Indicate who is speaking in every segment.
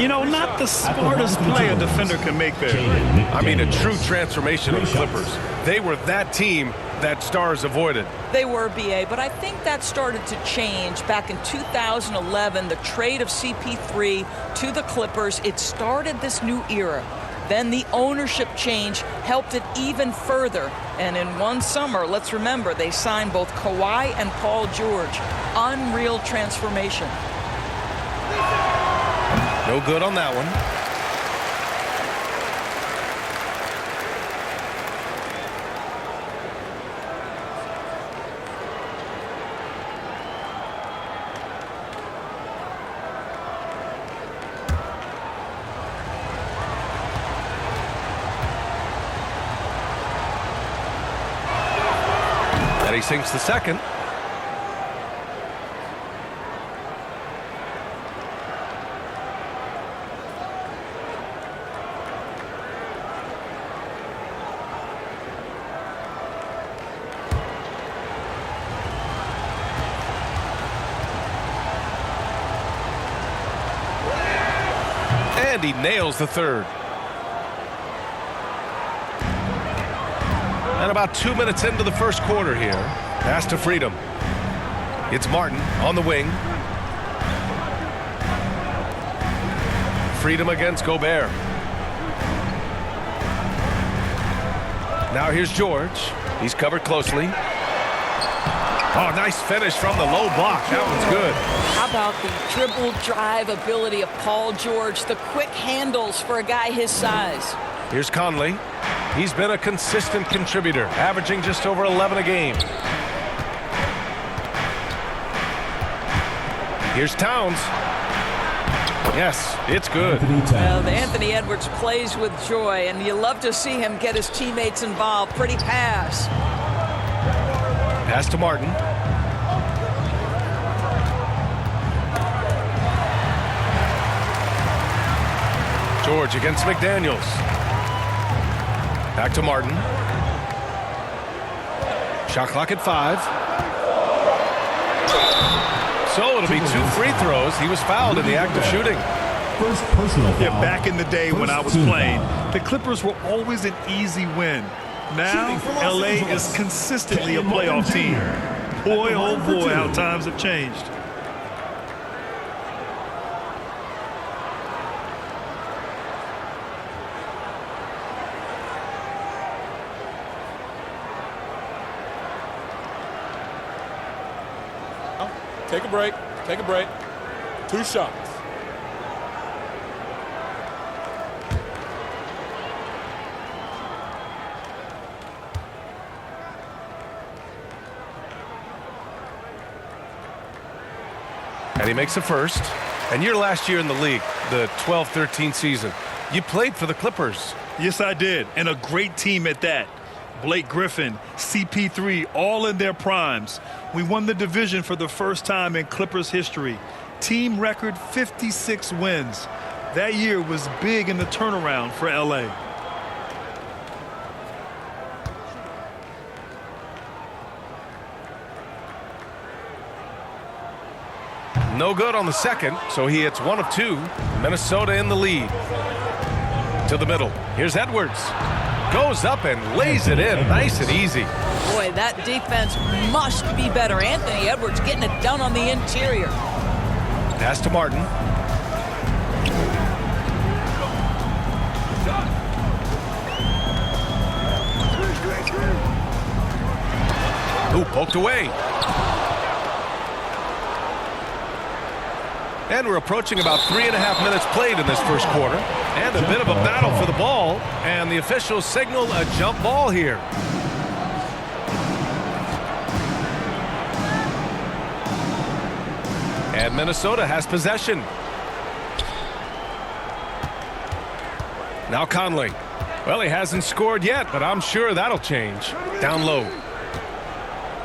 Speaker 1: You know, not the smartest play a defender can make there.
Speaker 2: I mean, a true transformation of the Clippers. They were that team that stars avoided.
Speaker 3: They were, BA, but I think that started to change back in 2011, the trade of CP3 to the Clippers. It started this new era. Then the ownership change helped it even further. And in one summer, let's remember, they signed both Kawhi and Paul George. Unreal transformation.
Speaker 2: No good on that one. And he sinks the second. And he nails the third. And about 2 minutes into the first quarter here. Pass to Freedom. It's Martin on the wing. Freedom against Gobert. Now here's George. He's covered closely. Oh, nice finish from the low block. That one's good.
Speaker 3: How about the dribble drive ability of Paul George, the quick handles for a guy his size.
Speaker 2: Here's Conley. He's been a consistent contributor, averaging just over 11 a game. Here's Towns. Yes, it's good.
Speaker 3: Well, Anthony Edwards plays with joy, and you love to see him get his teammates involved. Pretty pass.
Speaker 2: Pass to Martin. George against McDaniels. Back to Martin. Shot clock at 5. So it'll be 2 free throws. He was fouled in the act of shooting.
Speaker 4: First personal foul.
Speaker 1: Yeah, back in the day when I was playing, the Clippers were always an easy win. Now, LA is consistently a playoff team. Boy, oh boy, how times have changed.
Speaker 5: Take a break. Take a break. 2 shots.
Speaker 2: And he makes the first. And your last year in the league, the 12-13 season, you played for the Clippers.
Speaker 1: Yes, I did. And a great team at that. Blake Griffin, CP3, all in their primes. We won the division for the first time in Clippers history. Team record 56 wins. That year was big in the turnaround for LA.
Speaker 2: No good on the second, so he hits 1 of 2. Minnesota in the lead. To the middle. Here's Edwards. Goes up and lays it in nice and easy.
Speaker 3: Boy, that defense must be better. Anthony Edwards getting it done on the interior.
Speaker 2: Pass to Martin. Ooh, poked away. And we're approaching about 3.5 minutes played in this first quarter. And a bit of a battle for the ball. And the officials signal a jump ball here. And Minnesota has possession. Now Conley. Well, he hasn't scored yet, but I'm sure that'll change. Down low.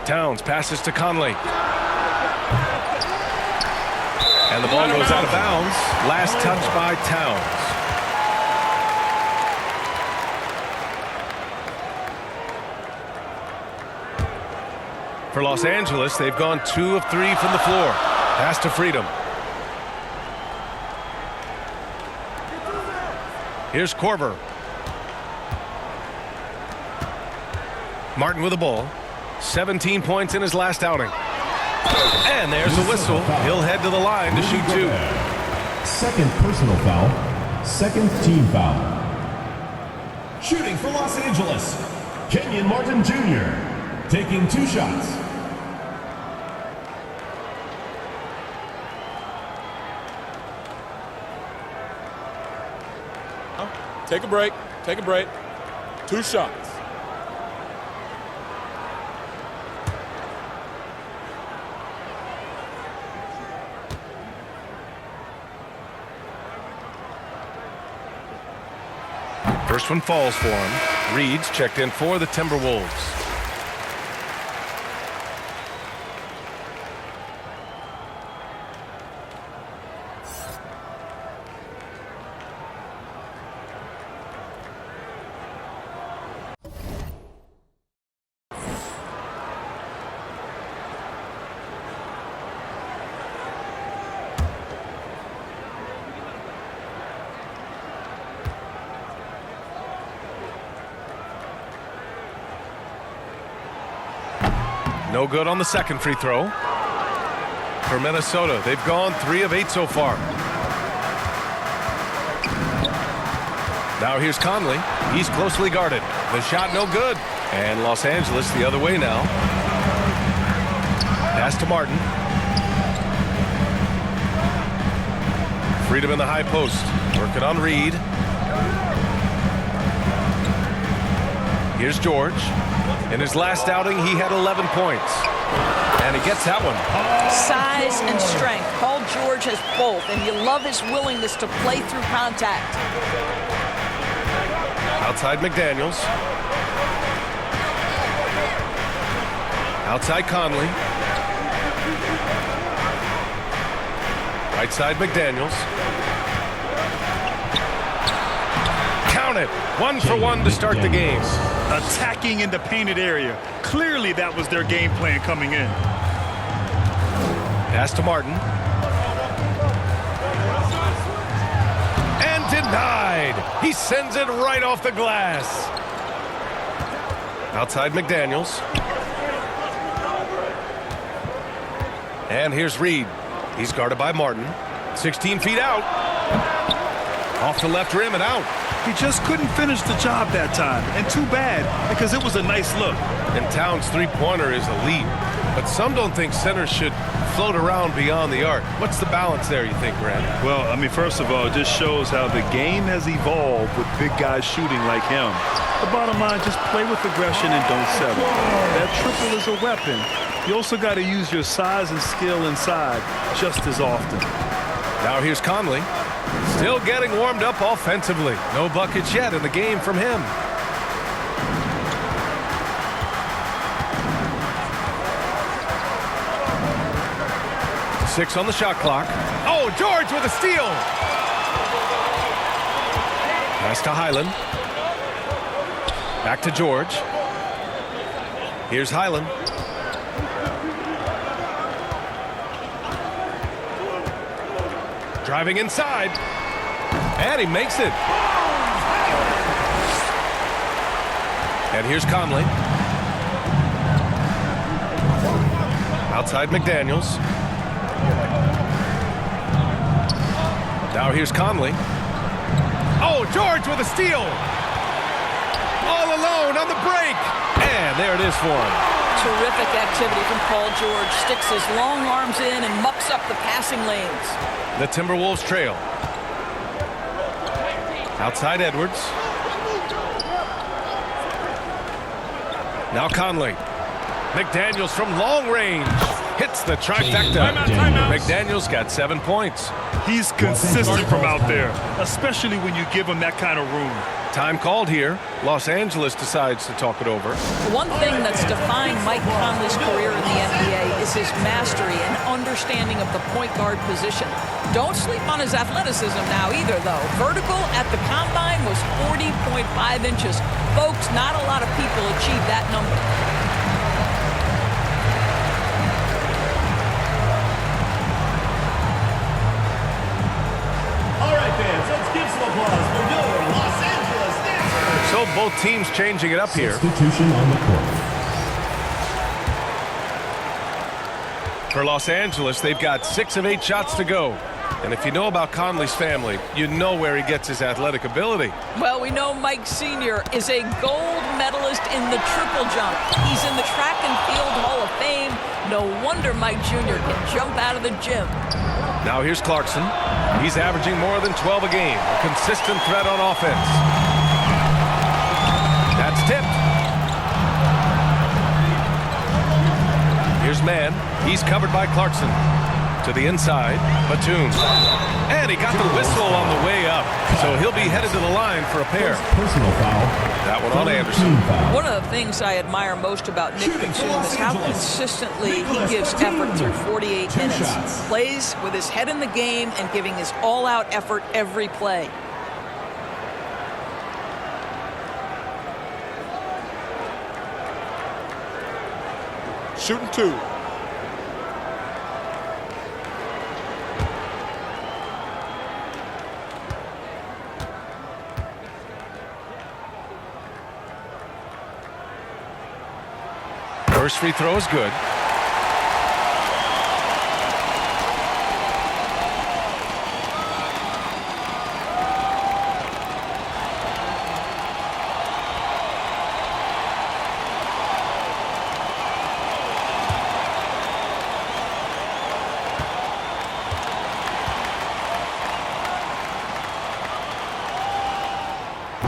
Speaker 2: Towns passes to Conley. And the ball goes out of bounds. Last touch by Towns. For Los Angeles, they've gone 2 of 3 from the floor. Pass to Freedom. Here's Korver. Martin with the ball. 17 points in his last outing. And there's the whistle. He'll head to the line to shoot 2.
Speaker 4: Second personal foul. Second team foul. Shooting for Los Angeles, Kenyon Martin Jr. taking 2 shots.
Speaker 5: Take a break. Take a break. 2 shots.
Speaker 2: First one falls for him. Reed's checked in for the Timberwolves. No good on the second free throw. For Minnesota, they've gone 3 of 8 so far. Now here's Conley. He's closely guarded. The shot no good. And Los Angeles the other way now. Pass to Martin. Freedom in the high post. Working on Reed. Here's George. In his last outing, he had 11 points. And he gets that one.
Speaker 3: Size and strength. Paul George has both, and you love his willingness to play through contact.
Speaker 2: Outside McDaniels. Outside Conley. Right side McDaniels. Count it. 1 for 1 to start the game.
Speaker 1: Attacking in the painted area. Clearly that was their game plan coming in.
Speaker 2: Pass to Martin. And denied. He sends it right off the glass. Outside McDaniels. And here's Reed. He's guarded by Martin. 16 feet out. Off the left rim and out.
Speaker 1: He just couldn't finish the job that time. And too bad, because it was a nice look.
Speaker 2: And Towns' three-pointer is elite. But some don't think centers should float around beyond the arc. What's the balance there, you think, Grant?
Speaker 1: Well, I mean, first of all, it just shows how the game has evolved with big guys shooting like him. The bottom line, just play with aggression and don't settle. That triple is a weapon. You also got to use your size and skill inside just as often.
Speaker 2: Now here's Conley. Still getting warmed up offensively. No buckets yet in the game from him. Six on the shot clock. Oh, George with a steal. Pass to Highland. Back to George. Here's Highland. Driving inside. And he makes it. And here's Conley. Outside McDaniels. Now here's Conley. Oh, George with a steal. All alone on the break. And there it is for him.
Speaker 3: Terrific activity from Paul George. Sticks his long arms in and mucks up the passing lanes.
Speaker 2: The Timberwolves trail. Outside Edwards. Now Conley. McDaniels from long range. Hits the trifecta.
Speaker 5: Timeout.
Speaker 2: McDaniels got 7 points.
Speaker 1: He's consistent from out there, especially when you give him that kind of room.
Speaker 2: Time called here. Los Angeles decides to talk it over.
Speaker 3: One thing that's defined Mike Conley's career in the NBA is his mastery and understanding of the point guard position. Don't sleep on his athleticism now either, though. Vertical at the combine was 40.5 inches. Folks, not a lot of people achieve that number.
Speaker 4: All right, fans, let's give some applause for your Los
Speaker 2: So both teams changing it up here.
Speaker 4: Substitution on the court.
Speaker 2: For Los Angeles, they've got 6 of 8 shots to go. And if you know about Conley's family, you know where he gets his athletic ability.
Speaker 3: Well, we know Mike Sr. is a gold medalist in the triple jump. He's in the Track and Field Hall of Fame. No wonder Mike Jr. can jump out of the gym.
Speaker 2: Now here's Clarkson. He's averaging more than 12 a game. A consistent threat on offense. That's tipped. Here's Mann. He's covered by Clarkson. To the inside, Batum. And he got the whistle on the way up. So he'll be headed to the line for a pair.
Speaker 4: Personal foul.
Speaker 2: That one on Anderson.
Speaker 3: One of the things I admire most about Nick Batum is how consistently he gives effort through 48 minutes. Plays with his head in the game and giving his all-out effort every play.
Speaker 5: Shooting 2.
Speaker 2: First free throw is good.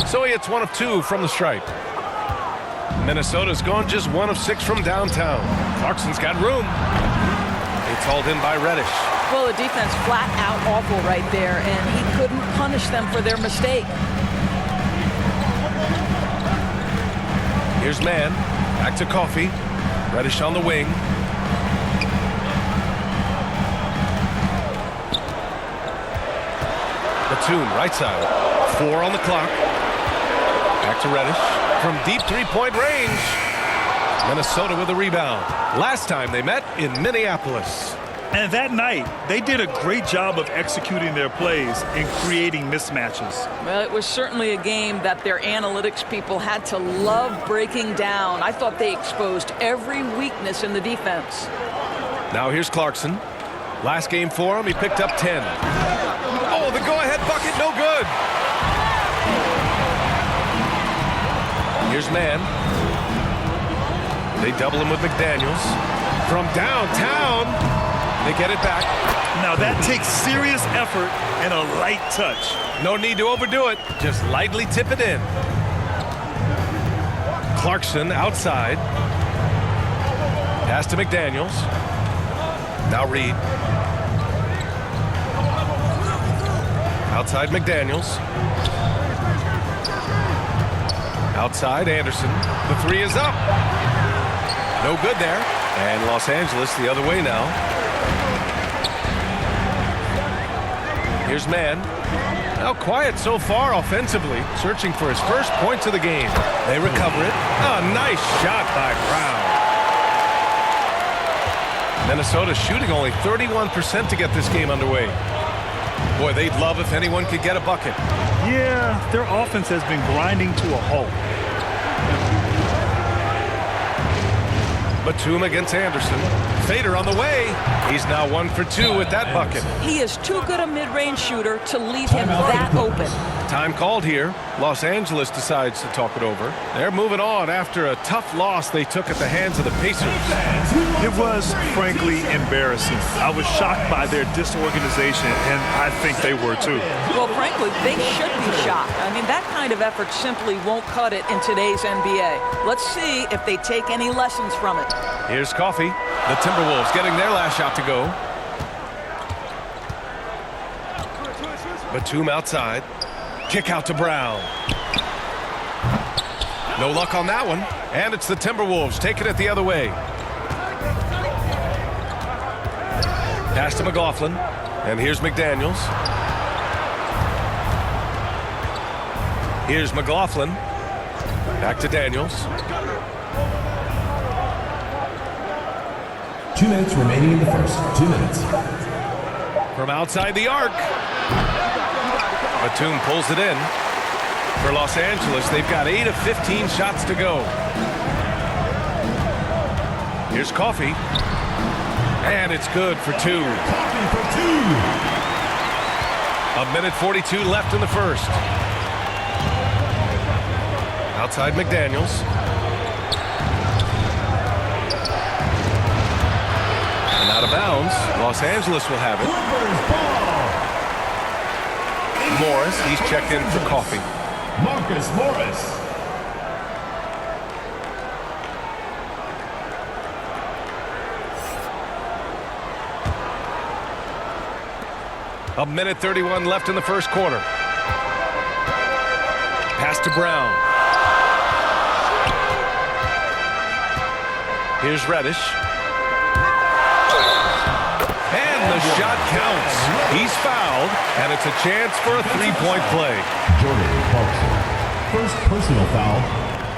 Speaker 2: So he hits 1 of 2 from the stripe. Minnesota's gone just 1 of 6 from downtown. Clarkson's got room. It's hauled in by Reddish.
Speaker 3: Well, the defense flat out awful right there, and he couldn't punish them for their mistake.
Speaker 2: Here's Mann. Back to Coffey. Reddish on the wing. Batum, right side. 4 on the clock. Back to Reddish. From deep three-point range. Minnesota with a rebound. Last time they met in Minneapolis.
Speaker 1: And that night, they did a great job of executing their plays and creating mismatches.
Speaker 3: Well, it was certainly a game that their analytics people had to love breaking down. I thought they exposed every weakness in the defense.
Speaker 2: Now here's Clarkson. Last game for him, he picked up 10. Oh, the go-ahead bucket, no good. Here's Mann. They double him with McDaniels. From downtown, they get it back.
Speaker 1: Now that takes serious effort and a light touch.
Speaker 2: No need to overdo it. Just lightly tip it in. Clarkson outside. Pass to McDaniels. Now Reed. Outside McDaniels. Outside Anderson. The 3 is up. No good there. And Los Angeles the other way now. Here's Mann. Now quiet so far offensively. Searching for his first points of the game. They recover it. A nice shot by Brown. Minnesota shooting only 31% to get this game underway. Boy, they'd love if anyone could get a bucket.
Speaker 1: Yeah, their offense has been grinding to a halt.
Speaker 2: Batum against Anderson. Fader on the way. He's now 1 for 2 with that bucket.
Speaker 3: He is too good a mid-range shooter to leave him that open.
Speaker 2: Time called here. Los Angeles decides to talk it over. They're moving on after a tough loss they took at the hands of the Pacers.
Speaker 1: It was, frankly, embarrassing. I was shocked by their disorganization, and I think they were too.
Speaker 3: Well, frankly, they should be shocked. I mean, that kind of effort simply won't cut it in today's NBA. Let's see if they take any lessons from it.
Speaker 2: Here's Coffey. The Timberwolves getting their last shot to go. Batum outside. Kick out to Brown. No luck on that one. And it's the Timberwolves taking it the other way. Pass to McLaughlin. And here's McDaniels. Here's McLaughlin. Back to Daniels.
Speaker 4: 2 minutes remaining in the first. 2 minutes.
Speaker 2: From outside the arc. Batum pulls it in. For Los Angeles, they've got 8 of 15 shots to go. Here's Coffee. And it's good for 2.
Speaker 4: Coffee for 2.
Speaker 2: A minute 42 left in the first. Outside McDaniels. And out of bounds. Los Angeles will have it.
Speaker 4: Clippers ball.
Speaker 2: Morris, he's checked in for Coffee.
Speaker 4: Marcus Morris.
Speaker 2: A minute 31 left in the first quarter. Pass to Brown. Here's Reddish. And the shot counts. He's fouled, and it's a chance for a three-point play.
Speaker 4: Jordan Clarkson. First personal foul.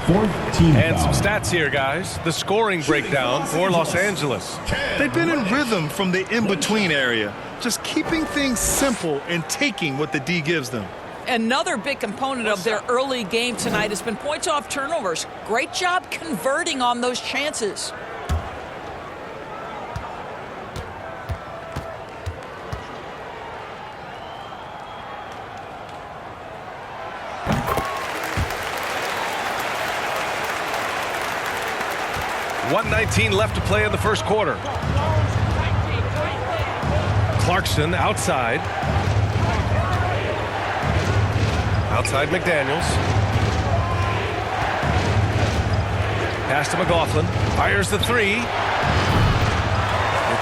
Speaker 4: Fourth team
Speaker 2: And
Speaker 4: foul.
Speaker 2: some stats here, guys. The scoring breakdown for Los Angeles.
Speaker 1: They've been in rhythm from the in-between area, just keeping things simple and taking what the D gives them.
Speaker 3: Another big component of their early game tonight has been points off turnovers. Great job converting on those chances.
Speaker 2: .119 left to play in the first quarter. Clarkson outside. Outside McDaniels. Pass to McLaughlin. Fires the 3. It's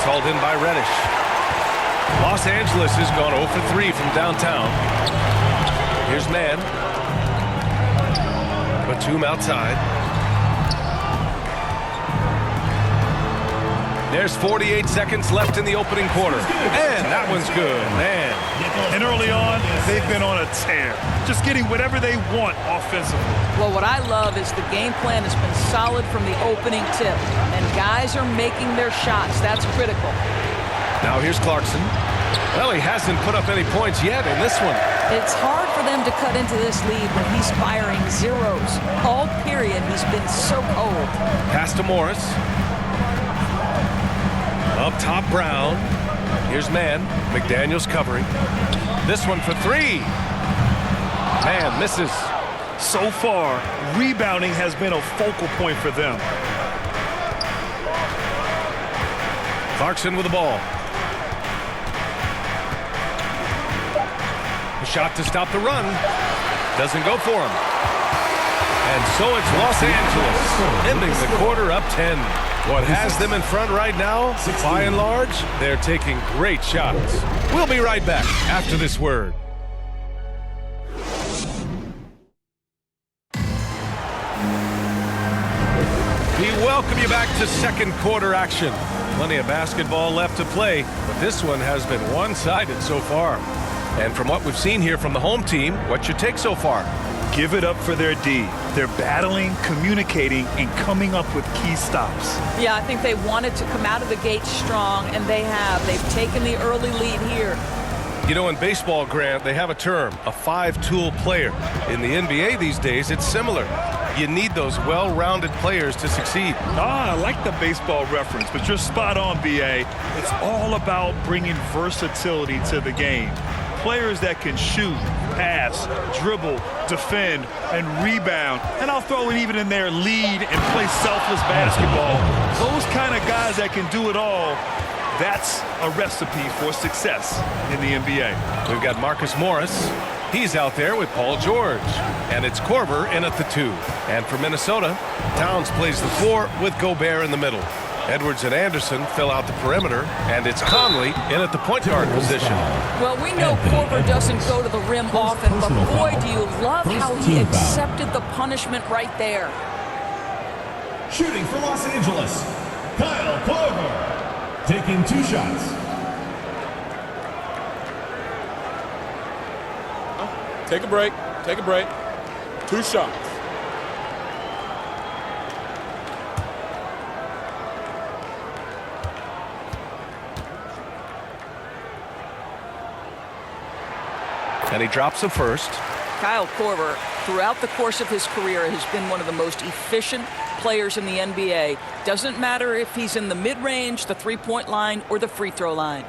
Speaker 2: hauled in by Reddish. Los Angeles has gone 0 for 3 from downtown. Here's Mann. Batum outside. There's 48 seconds left in the opening quarter. And that one's good, man.
Speaker 1: And early on, they've been on a tear, just getting whatever they want offensively.
Speaker 3: Well, what I love is the game plan has been solid from the opening tip, and guys are making their shots. That's critical.
Speaker 2: Now here's Clarkson. Well, he hasn't put up any points yet in this one.
Speaker 3: It's hard for them to cut into this lead when he's firing zeros. All period, he's been so cold.
Speaker 2: Pass to Morris. Up top, Brown. Here's Mann. McDaniels covering. This one for 3. Man misses.
Speaker 1: So far, rebounding has been a focal point for them.
Speaker 2: Clarkson with the ball. A shot to stop the run. Doesn't go for him. And so it's Los Angeles, ending the quarter up 10. What has them in front right now, by and large, they're taking great shots. We'll be right back after this word. We welcome you back to second quarter action. Plenty of basketball left to play, but this one has been one-sided so far. And from what we've seen here from the home team, what's your take so far?
Speaker 1: Give it up for their D. They're battling, communicating, and coming up with key stops.
Speaker 3: Yeah, I think they wanted to come out of the gate strong, and they have. They've taken the early lead here.
Speaker 2: You know, in baseball, Grant, they have a term, a five-tool player. In the NBA these days, it's similar. You need those well-rounded players to succeed.
Speaker 1: I like the baseball reference, but you're spot on, B.A. It's all about bringing versatility to the game. Players that can shoot, pass, dribble, defend, and rebound. And I'll throw it even in there, lead and play selfless basketball. Those kind of guys that can do it all, that's a recipe for success in the NBA.
Speaker 2: We've got Marcus Morris. He's out there with Paul George. And it's Korver in at the 2. And for Minnesota, Towns plays the 4 with Gobert in the middle. Edwards and Anderson fill out the perimeter, and it's Conley in at the point guard position.
Speaker 3: Well, we know Korver doesn't go to the rim often, but boy, do you love how he accepted the punishment right there.
Speaker 4: Shooting for Los Angeles, Kyle Korver. Taking 2 shots.
Speaker 5: Take a break. Take a break. 2 shots.
Speaker 2: And he drops the first.
Speaker 3: Kyle Korver throughout the course of his career, has been one of the most efficient players in the NBA. Doesn't matter if he's in the mid-range, the three-point line, or the free throw line.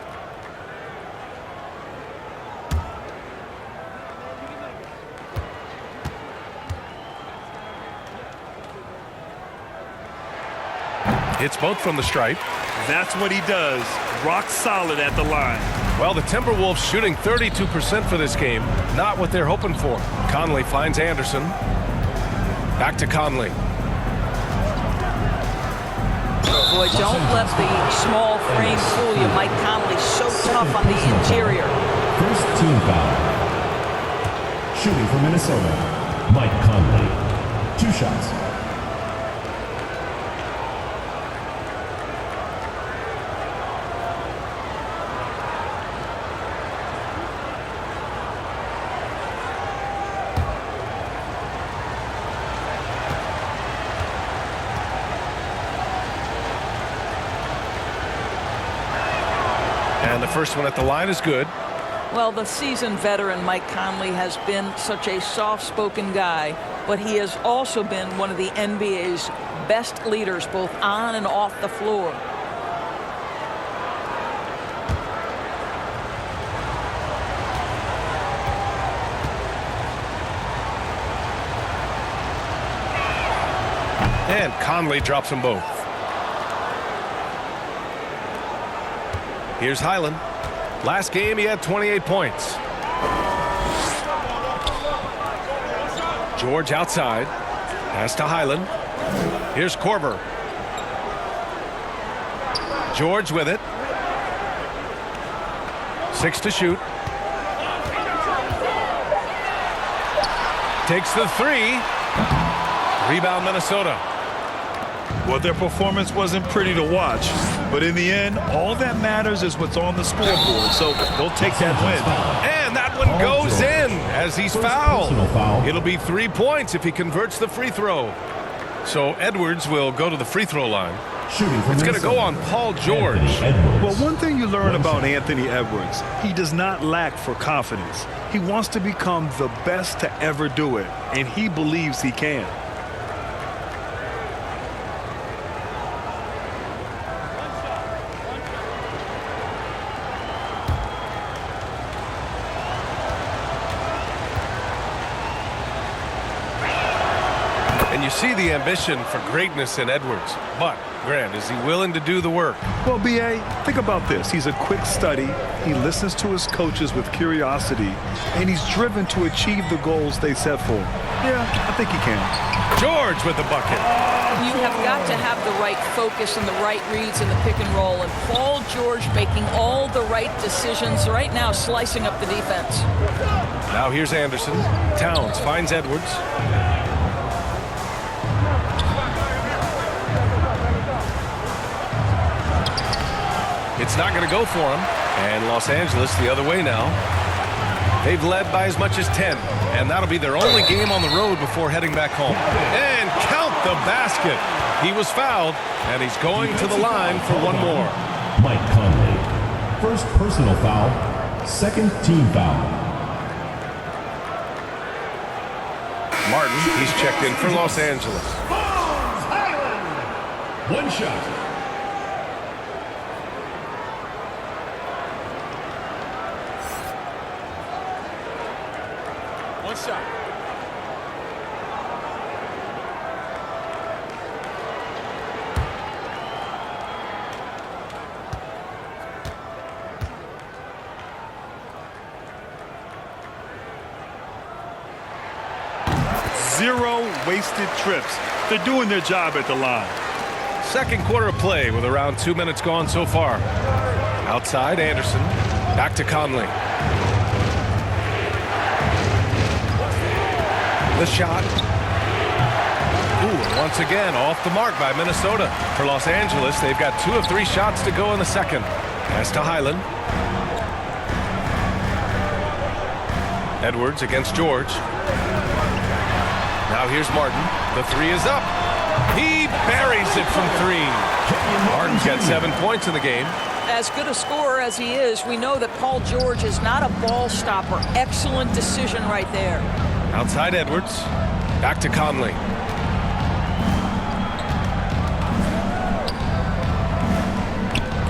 Speaker 2: Hits both from the stripe.
Speaker 1: That's what he does. Rock solid at the line.
Speaker 2: Well, the Timberwolves shooting 32% for this game. Not what they're hoping for. Conley finds Anderson. Back to Conley.
Speaker 3: Boy, don't let the small frame fool you. Mike Conley so tough on the interior.
Speaker 4: First team foul. Shooting for Minnesota, Mike Conley. 2 shots.
Speaker 2: And the first one at the line is good.
Speaker 3: Well, the seasoned veteran Mike Conley has been such a soft-spoken guy, but he has also been one of the NBA's best leaders, both on and off the floor.
Speaker 2: And Conley drops them both. Here's Highland. Last game, he had 28 points. George outside. Pass to Highland. Here's Korver. George with it. 6 to shoot. Takes the 3. Rebound, Minnesota.
Speaker 1: Well, their performance wasn't pretty to watch, but in the end, all that matters is what's on the scoreboard, so they'll take that win.
Speaker 2: And that one goes in as he's fouled. It'll be 3 points if he converts the free throw. So Edwards will go to the free throw line. It's going to go on Paul George.
Speaker 1: Well, one thing you learn about Anthony Edwards, he does not lack for confidence. He wants to become the best to ever do it, and he believes he can.
Speaker 2: And you see the ambition for greatness in Edwards. But, Grant, is he willing to do the work?
Speaker 1: Well, B.A., think about this. He's a quick study. He listens to his coaches with curiosity, and he's driven to achieve the goals they set for him. Yeah, I think he can.
Speaker 2: George with the bucket.
Speaker 3: You have got to have the right focus and the right reads in the pick and roll, and Paul George making all the right decisions right now, slicing up the defense.
Speaker 2: Now here's Anderson. Towns finds Edwards. It's not going to go for him. And Los Angeles the other way now. They've led by as much as 10. And that'll be their only game on the road before heading back home. And count the basket. He was fouled, and he's going to the line for one more.
Speaker 4: Mike Conley. First personal foul. Second team foul.
Speaker 2: Martin, he's checked in for Los Angeles.
Speaker 4: 1 shot.
Speaker 5: One shot.
Speaker 1: Zero wasted trips. They're doing their job at the line.
Speaker 2: Second quarter of play with around 2 minutes gone so far. Outside, Anderson. Back to Conley. The shot. Ooh, once again, off the mark by Minnesota. For Los Angeles, they've got 2 of 3 shots to go in the second. Pass to Highland. Edwards against George. Now here's Martin. The 3 is up. He buries it from 3. Martin's got 7 points in the game.
Speaker 3: As good a scorer as he is, we know that Paul George is not a ball stopper. Excellent decision right there.
Speaker 2: Outside Edwards. Back to Conley.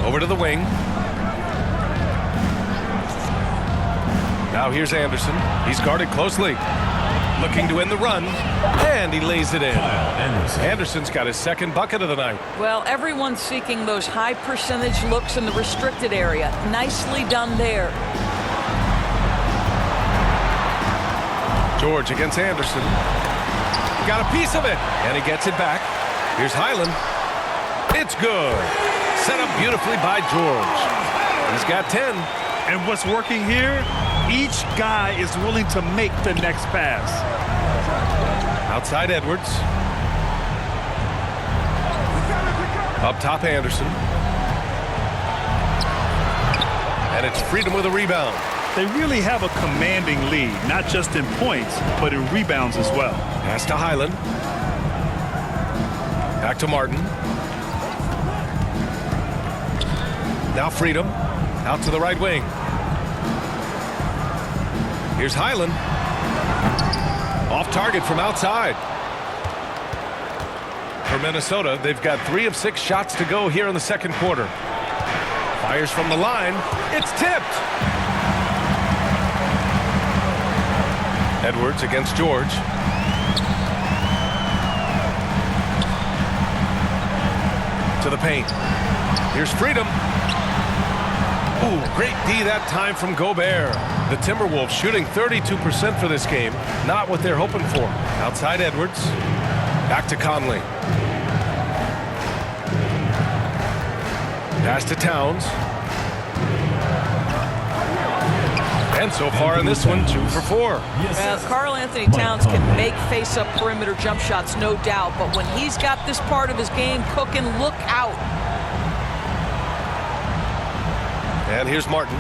Speaker 2: Over to the wing. Now here's Anderson. He's guarded closely. Looking to end the run. And he lays it in. Anderson's got his second bucket of the night.
Speaker 3: Well, everyone's seeking those high percentage looks in the restricted area. Nicely done there.
Speaker 2: George against Anderson. Got a piece of it. And he gets it back. Here's Highland. It's good. Set up beautifully by George. He's got 10.
Speaker 1: And what's working here? Each guy is willing to make the next pass.
Speaker 2: Outside Edwards. Up top Anderson. And it's Freedom with a rebound.
Speaker 1: They really have a commanding lead, not just in points, but in rebounds as well.
Speaker 2: Pass to Highland. Back to Martin. Now Freedom. Out to the right wing. Here's Highland. Off target from outside. For Minnesota, they've got 3 of 6 shots to go here in the second quarter. Fires from the line. It's tipped. Edwards against George. To the paint. Here's Freedom. Ooh, great D that time from Gobert. The Timberwolves shooting 32% for this game. Not what they're hoping for. Outside Edwards. Back to Conley. Pass to Towns. And so far in this one, 2 for 4.
Speaker 3: Well, Karl Anthony Towns can make face-up perimeter jump shots, no doubt. But when he's got this part of his game cooking, look out.
Speaker 2: And here's Martin.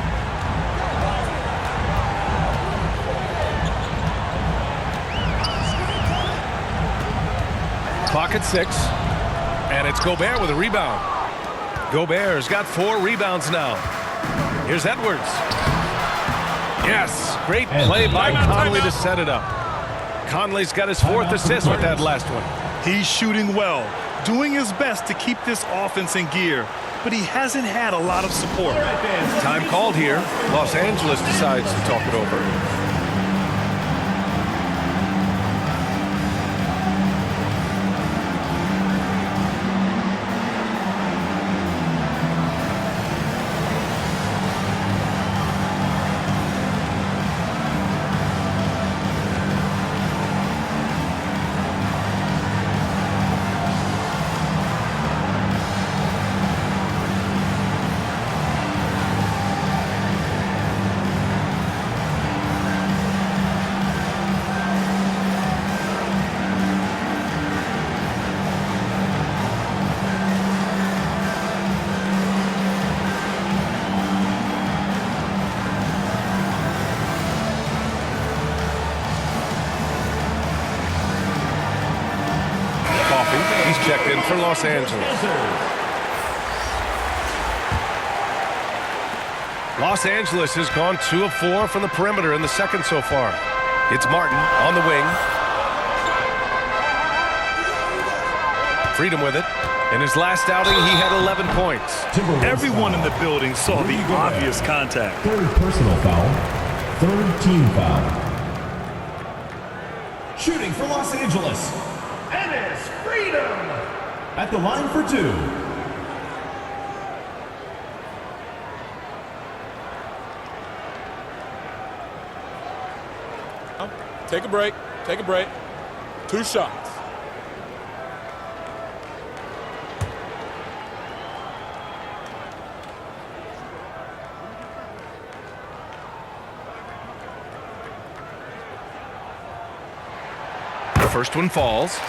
Speaker 2: Clock at 6. And it's Gobert with a rebound. Gobert's got 4 rebounds now. Here's Edwards. Yes, great play by Conley to set it up. Conley's got his 4th assist with that last one.
Speaker 1: He's shooting well, doing his best to keep this offense in gear, but he hasn't had a lot of support.
Speaker 2: Time called here. Los Angeles decides to talk it over. He's checked in for Los Angeles. Los Angeles has gone 2 of 4 from the perimeter in the second so far. It's Martin on the wing. Freedom with it. In his last outing, he had 11 points.
Speaker 1: Everyone in the building saw the obvious contact.
Speaker 4: 3rd personal foul. 3rd team foul. Shooting for Los Angeles. Ennis Freedom. At the line for 2.
Speaker 5: Take a break. Take a break. 2 shots.
Speaker 2: The first one falls.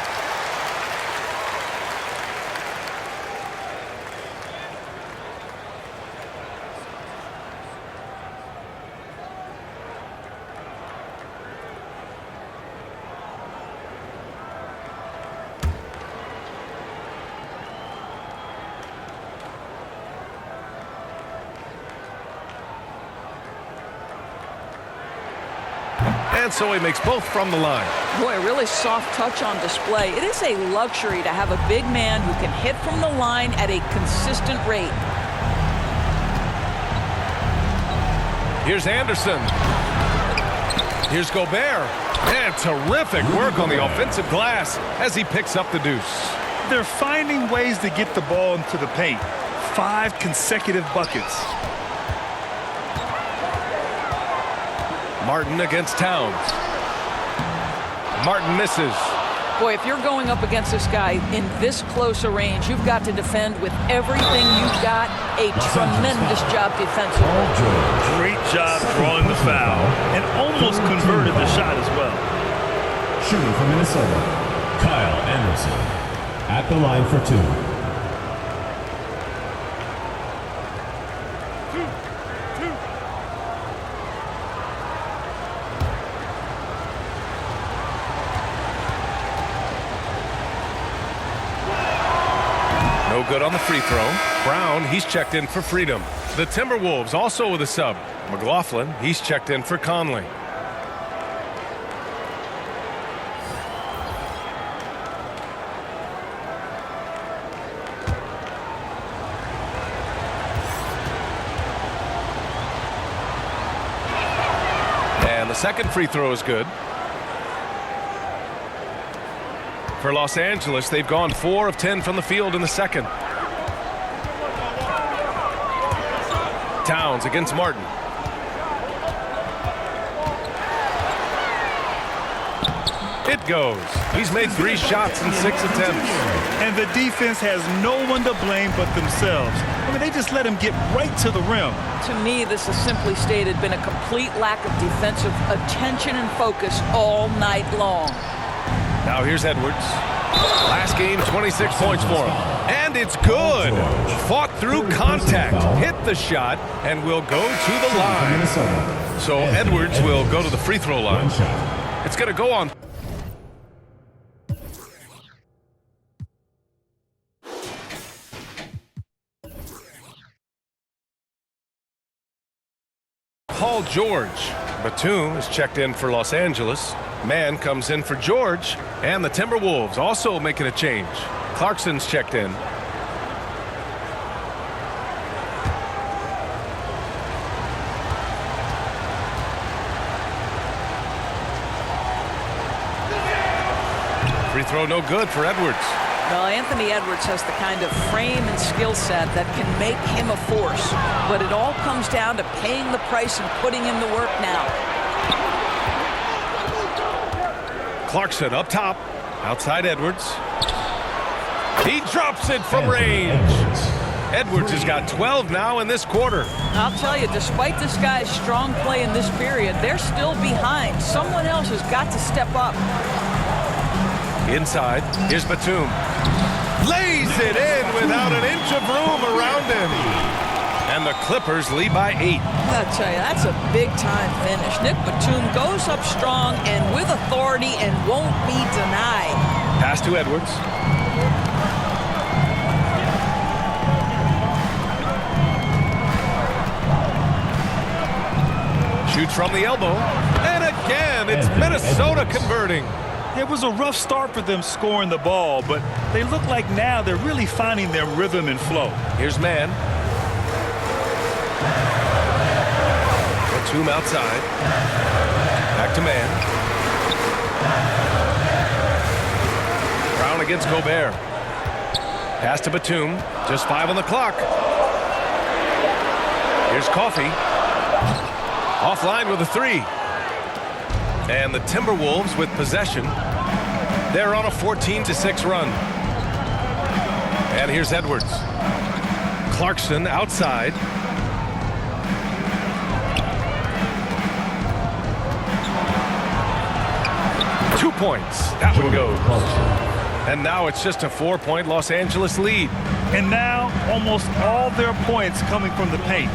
Speaker 2: And so he makes both from the line.
Speaker 3: Boy, a really soft touch on display. It is a luxury to have a big man who can hit from the line at a consistent rate.
Speaker 2: Here's Anderson. Here's Gobert. And terrific work on the offensive glass as he picks up the deuce.
Speaker 1: They're finding ways to get the ball into the paint. 5 consecutive buckets.
Speaker 2: Martin against Towns. Martin misses.
Speaker 3: Boy, if you're going up against this guy in this close a range, you've got to defend with everything you've got. A tremendous job defensively.
Speaker 1: Great job drawing the foul and almost converted the shot as well.
Speaker 4: Shooting from Minnesota, Kyle Anderson. At the line for 2.
Speaker 2: No good on the free throw. Brown, he's checked in for Freedom. The Timberwolves also with a sub. McLaughlin, he's checked in for Conley. And the second free throw is good. For Los Angeles, they've gone 4 of 10 from the field in the second. Towns against Martin. It goes. He's made 3 shots in 6 attempts.
Speaker 1: And the defense has no one to blame but themselves. I mean, they just let him get right to the rim.
Speaker 3: To me, this has simply stated been a complete lack of defensive attention and focus all night long.
Speaker 2: Now here's Edwards. Last game, 26 points for him. And it's good. Fought through contact, hit the shot, and will go to the line. So Edwards will go to the free throw line. It's going to go on. Paul George. Batum is checked in for Los Angeles. Mann comes in for George. And the Timberwolves also making a change. Clarkson's checked in. Free throw no good for Edwards.
Speaker 3: Well, Anthony Edwards has the kind of frame and skill set that can make him a force. But it all comes down to paying the price and putting in the work now.
Speaker 2: Clarkson up top. Outside Edwards. He drops it from range. Edwards has got 12 now in this quarter.
Speaker 3: I'll tell you, despite this guy's strong play in this period, they're still behind. Someone else has got to step up.
Speaker 2: Inside, here's Batum. Lays it in without an inch of room around him. And the Clippers lead by 8.
Speaker 3: I'll tell you, that's a big-time finish. Nick Batum goes up strong and with authority and won't be denied.
Speaker 2: Pass to Edwards. Shoots from the elbow. And again, it's Minnesota converting.
Speaker 1: It was a rough start for them scoring the ball, but they look like now they're really finding their rhythm and flow.
Speaker 2: Here's Mann. Batum outside. Back to Mann. Brown against Gobert. Pass to Batum. Just 5 on the clock. Here's Coffey. Offline with a 3. And the Timberwolves with possession. They're on a 14-6 run. And here's Edwards. Clarkson outside. Two points. That one goes. And now it's just a 4-point Los Angeles lead.
Speaker 1: And now almost all their points coming from the paint.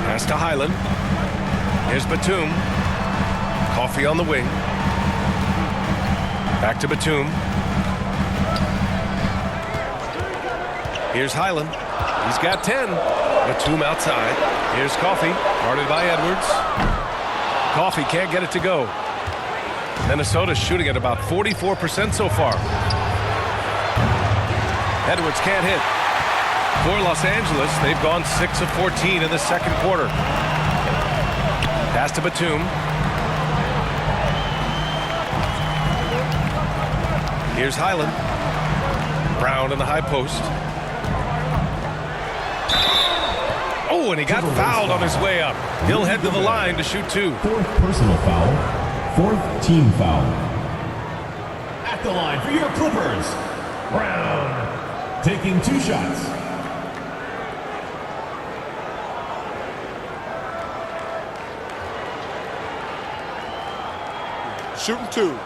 Speaker 2: Pass to Highland. Here's Batum. Coffey on the wing. Back to Batum. Here's Highland. He's got 10. Batum outside. Here's Coffey. Guarded by Edwards. Coffee can't get it to go. Minnesota's shooting at about 44% so far. Edwards can't hit. For Los Angeles, they've gone 6 of 14 in the second quarter. Pass to Batum. Here's Highland. Brown in the high post. Oh, and he got fouled on his way up. He'll head to the line to shoot 2.
Speaker 4: Fourth personal foul. Fourth team foul. At the line for your Clippers, Brown. Taking 2 shots.
Speaker 5: Shooting 2.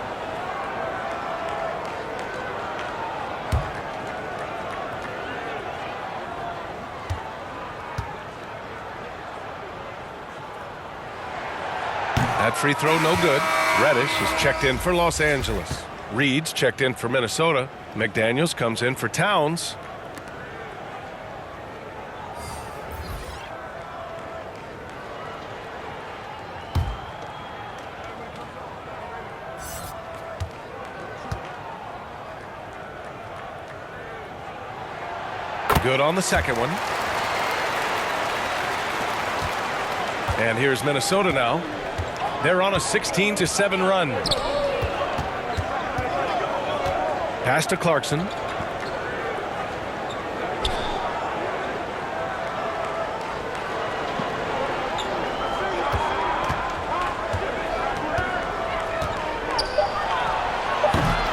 Speaker 2: That free throw no good. Reddish is checked in for Los Angeles. Reed's checked in for Minnesota. McDaniels comes in for Towns. Good on the second one. And here's Minnesota now. They're on a 16-7 run. Pass to Clarkson.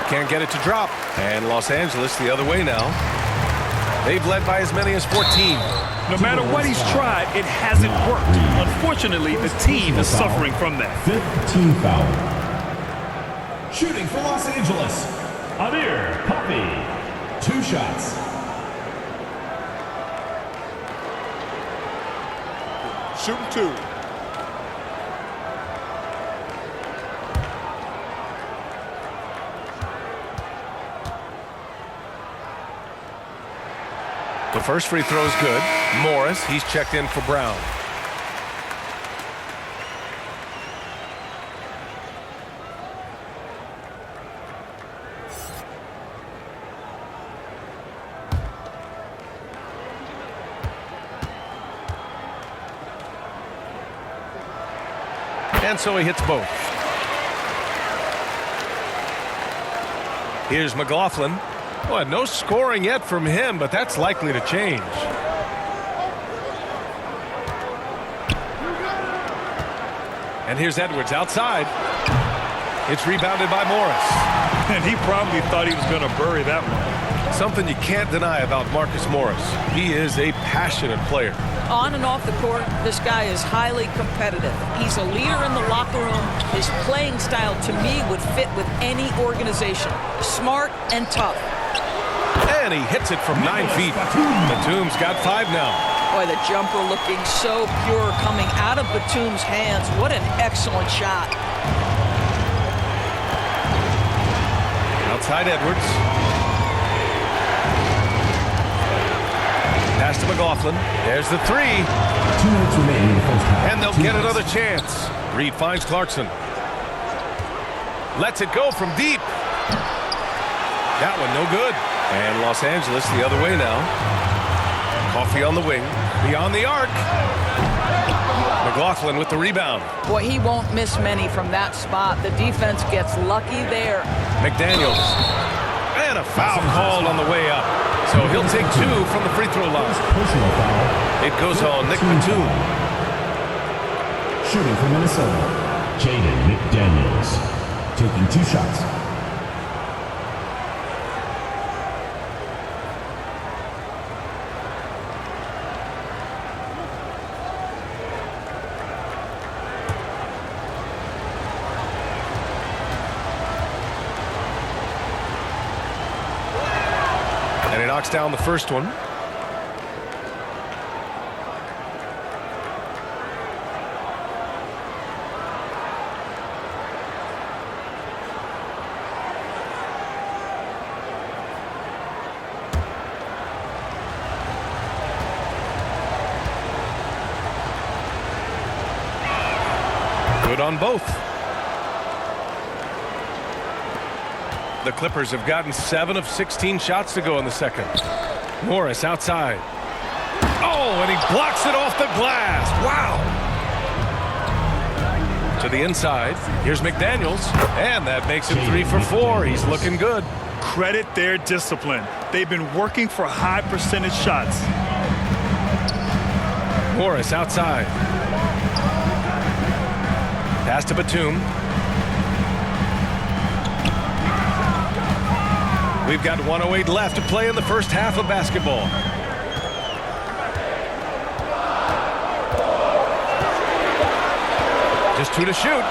Speaker 2: Can't get it to drop. And Los Angeles the other way now. They've led by as many as 14.
Speaker 1: No matter what he's tried, it hasn't worked. Unfortunately, the team is suffering from that.
Speaker 4: Fifth team foul. Shooting for Los Angeles, Amir Coffey. 2 shots.
Speaker 5: Shooting 2.
Speaker 2: The first free throw is good. Morris, he's checked in for Brown. And so he hits both. Here's McLaughlin. Well, no scoring yet from him, but that's likely to change. And here's Edwards outside. It's rebounded by Morris.
Speaker 1: And he probably thought he was going to bury that one.
Speaker 2: Something you can't deny about Marcus Morris. He is a passionate player.
Speaker 3: On and off the court, this guy is highly competitive. He's a leader in the locker room. His playing style, to me, would fit with any organization. Smart and tough.
Speaker 2: And he hits it from 9 feet. Batum's got 5 now.
Speaker 3: Boy, the jumper looking so pure coming out of Batum's hands. What an excellent shot.
Speaker 2: Outside Edwards. Pass to McLaughlin. There's the 3.
Speaker 4: 2 minutes remaining in the first half.
Speaker 2: And they'll get another chance. Reed finds Clarkson. Lets it go from deep. That one no good. And Los Angeles the other way now. Coffee on the wing. Beyond the arc. McLaughlin with the rebound.
Speaker 3: Boy, he won't miss many from that spot. The defense gets lucky there.
Speaker 2: McDaniels. And a foul called on the way up. So he'll take 2 from the free throw line.
Speaker 4: Personal foul.
Speaker 2: It goes on Nick Batum.
Speaker 4: Shooting for Minnesota, Jaden McDaniels. Taking 2 shots.
Speaker 2: And he knocks down the first one. Good on both. The Clippers have gotten 7 of 16 shots to go in the second. Morris outside. Oh, and he blocks it off the glass. Wow. To the inside. Here's McDaniels. And that makes it 3 for 4. He's looking good.
Speaker 1: Credit their discipline. They've been working for high percentage shots.
Speaker 2: Morris outside. Pass to Batum. We've got 1:08 left to play in the first half of basketball. Just 2 to shoot.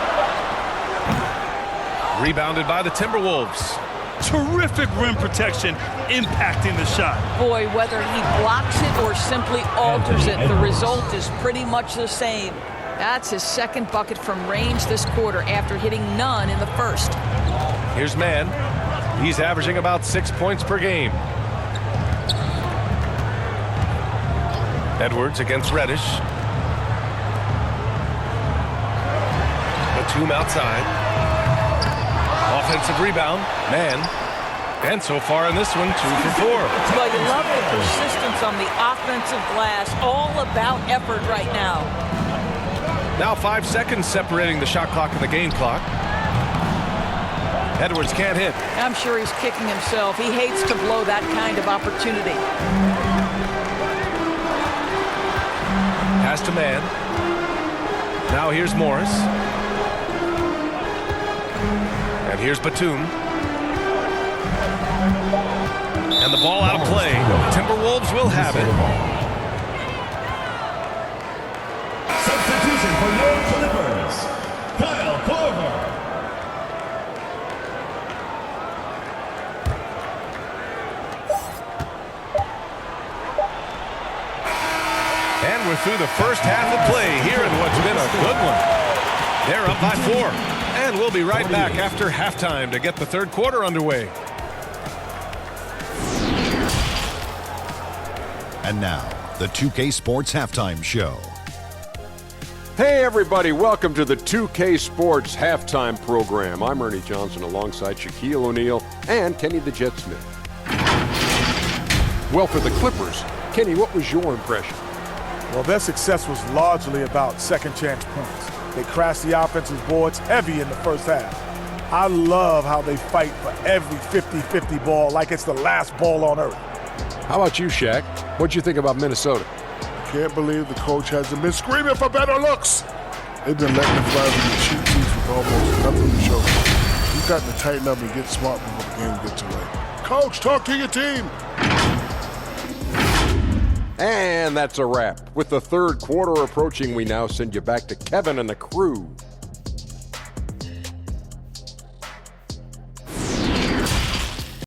Speaker 2: Rebounded by the Timberwolves.
Speaker 1: Terrific rim protection, impacting the shot.
Speaker 3: Boy, whether he blocks it or simply alters it, the result is pretty much the same. That's his second bucket from range this quarter after hitting none in the first.
Speaker 2: Here's Mann. He's averaging about 6 points per game. Edwards against Reddish. Batum outside. Offensive rebound. Mann. And so far in this one, 2 for 4.
Speaker 3: Well, you love the persistence on the offensive glass. All about effort right now.
Speaker 2: Now 5 seconds separating the shot clock and the game clock. Edwards can't hit.
Speaker 3: I'm sure he's kicking himself. He hates to blow that kind of opportunity.
Speaker 2: Pass to Mann. Now here's Morris. And here's Batum. And the ball out of play. Timberwolves will have it.
Speaker 4: Substitution for your Clippers, Kyle Korver.
Speaker 2: And we're through the first half of play here in what's been a good one. They're up by 4. And we'll be right back after halftime to get the third quarter underway.
Speaker 6: And now, the 2K Sports Halftime Show.
Speaker 7: Hey everybody, welcome to the 2K Sports Halftime Program. I'm Ernie Johnson alongside Shaquille O'Neal and Kenny the Jet Smith. Well, for the Clippers, Kenny, what was your impression?
Speaker 8: Well, their success was largely about second chance points. They crashed the offensive boards heavy in the first half. I love how they fight for every 50-50 ball like it's the last ball on earth.
Speaker 7: How about you, Shaq? What'd you think about Minnesota?
Speaker 9: Can't believe the coach hasn't been screaming for better looks. They've been letting them fly with the cheap seats with almost nothing to show. You've got to tighten up and get smart before the game gets away. Coach, talk to your team.
Speaker 7: And that's a wrap. With the third quarter approaching, we now send you back to Kevin and the crew.